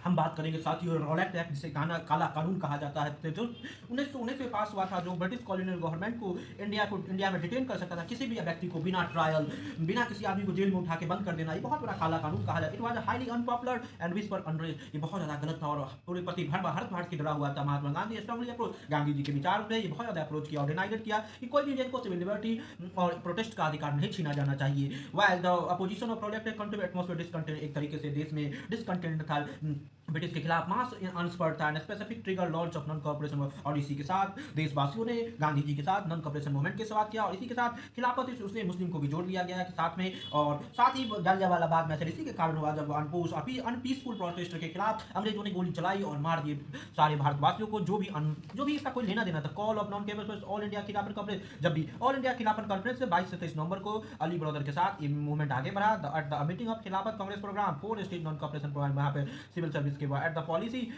हम बात करेंगे साथ ही रॉलेट एक्ट, जिसे काला कानून कहा जाता है, जो 1919 में पास हुआ था, जो ब्रिटिश कॉलोनियल गवर्नमेंट को इंडिया में डिटेन कर सकता था किसी भी व्यक्ति को बिना ट्रायल, बिना किसी आदमी को जेल में उठा के बंद कर देना। ये बहुत बड़ा काला कानून कहा जाता है। It was highly unpopular and wish for unrest. ये बहुत ज़्यादा गलत था और पूरे प्रति भारत की डरा हुआ था। महात्मा गांधी स्ट्रांगली अप्रोच, गांधी जी के विचार पे ये बहुत ज़्यादा अप्रोच किया और डिनाइड किया कि कोई भी इंडियन को सिविल लिबर्टी और प्रोटेस्ट का अधिकार नहीं छीना जाना चाहिए। While the opposition of prolated country atmosphere discontent, एक तरीके से देश में डिसकंटेंट था ब्रिटिश के खिलाफ, मास अनस्पर्ट था, specific trigger launch of non corporation. और इसी के साथ देशवासियों ने गांधी जी के साथ नॉन कॉर्पोरेशन मूवमेंट के शुरुआत किया और इसी के साथ खिलाफत उसने मुस्लिम को भी जोड़ लिया गया कि साथ में। और साथ ही जालियांवाला बाग मैसेज इसी के कारण हुआ, जब अनपीसफुल प्रोटेस्टर के खिलाफ अंग्रेजों ने गोली चलाई और मार दिए सारे भारतवासियों को, जो भी इसका कोई लेना देना था। Call of non cable all India खिलाफत कॉन्फ्रेंस, जब भी ऑल इंडिया खिलाफत कॉन्फ्रेंस से 22 से 23 नवंबर को अली ब्रदर के साथ ये मूवमेंट आगे बढ़ा। At the meeting of Khilafat Congress programme 4 state non corporation programme, यहाँ पे सिविल सर्विस के बाद एट द पॉलिसी,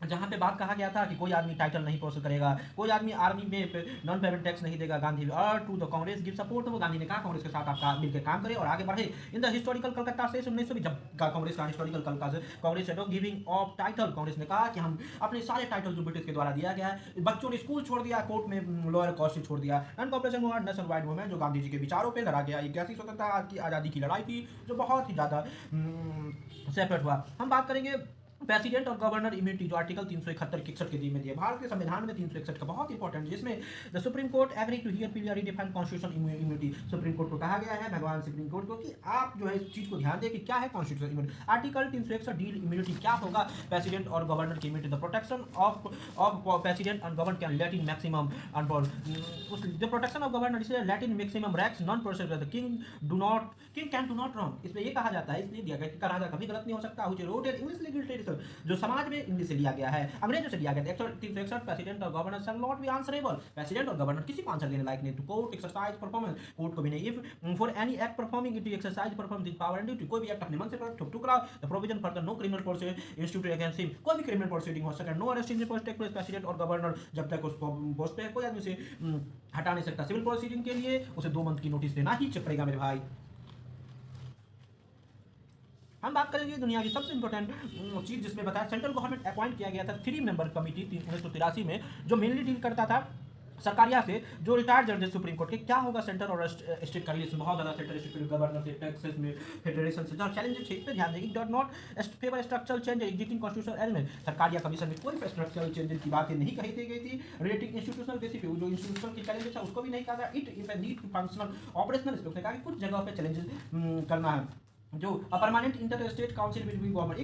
जहाँ पे बात कहा गया था कि कोई आदमी टाइटल नहीं पोस्ट करेगा, कोई आदमी आर्मी में नॉन पेमेंट टैक्स नहीं देगा। गांधी और to the Congress give support, तो गांधी ने कहा कांग्रेस के साथ आप मिलकर काम करें और आगे बढ़े। इन द हिस्टोरिकल कलकत्ता से 1920, जब कांग्रेस का हिस्टोरिकल कलकत्ता से Congress said of giving of title, Congress ने कहा कि हम अपने सारे टाइटल जो ब्रिटिश के द्वारा दिया गया है, बच्चों ने स्कूल छोड़ दिया, कोर्ट में लोअर कॉस्ट छोड़ दिया। And corporation movement national wide movement, जो गांधी जी के विचारों पर लड़ा गया, एक ऐसी स्वतंत्रता की आज़ादी की लड़ाई थी जो बहुत ही ज़्यादा सेपरेट हुआ। हम बात करेंगे प्रेसिडेंट और गवर्नर इम्यूनिटी, जो आर्टिकल 371 के में दिया भारत के संविधान में 361 का बहुत इंपॉर्टेंट, जिसमें the supreme court agree to here clearly define constitution immunity. Supreme court को कहा गया है, भगवान सुप्रीम कोर्ट को, कि आप जो है इस चीज को ध्यान दें कि क्या है constitution immunity. Article 361 deal immunity क्या होगा, प्रेसिडेंट और गवर्नर की immunity, the protection of president and governor can let in maximum the protection of governor is let in maximum rex non processor king can do not wrong. इसमें ये कहा जाता है, इसलिए दिया गया कि राजा कभी गलत नहीं हो सकता। इंग्लिश लीगल ट्रेडिशन, जो समाज इंग्लिश से लिया गया है, अंग्रेजों से लिया गया है। 361 प्रेसिडेंट और governor shall not be answerable, president और गवर्नर किसी को आंसर देने लायक नहीं। To court exercise performance, court को भी नहीं। If for any act performing it exercise perform this power and duty, कोई भी एक्ट अपने मन से टुकड़ा, the provision for the no criminal proceeding institute against him, कोई भी क्रिमिनल प्रोसीडिंग हो सके। No arrest in post take place, president और गवर्नर जब तक उस पोस्ट पे कोई आदमी से हटा नहीं सकता। सिविल प्रोसीडिंग के लिए उसे 2 मंथ की नोटिस देना ही पड़ेगा मेरे भाई। हम बात करेंगे दुनिया की सबसे इंपॉर्टेंट चीज, जिसमें बताया सेंट्रल गवर्नमेंट अपॉइंट किया गया था 3 मेंबर कमिटी 1983 में, जो मेनली डील करता था सरकारिया से, जो रिटायर्ड जजेस सुप्रीम कोर्ट के। क्या होगा सेंटर और स्टेट का रिलेशन, बहुत ज़्यादा सेंटर स्टेट गवर्नर से, टैक्सेस में, फेडरेशन से, जहाँ चैलेंजेस है इस पर ध्यान देंगे। Dot not favour structural change existing constitutional element, Sarkaria commission में कोई स्ट्रक्चरल चेंज की बातें नहीं कही गई थी। रिलेटिंग इंस्टीट्यूशनल बेसिस पे जो इंस्टीट्यूशनल की चैलेंजेस है उसको भी नहीं कहा था। It if need to functional operational, इसमें कहा कि कुछ जगहों पर चैलेंजेस करना है। जो permanent inter state council will be government,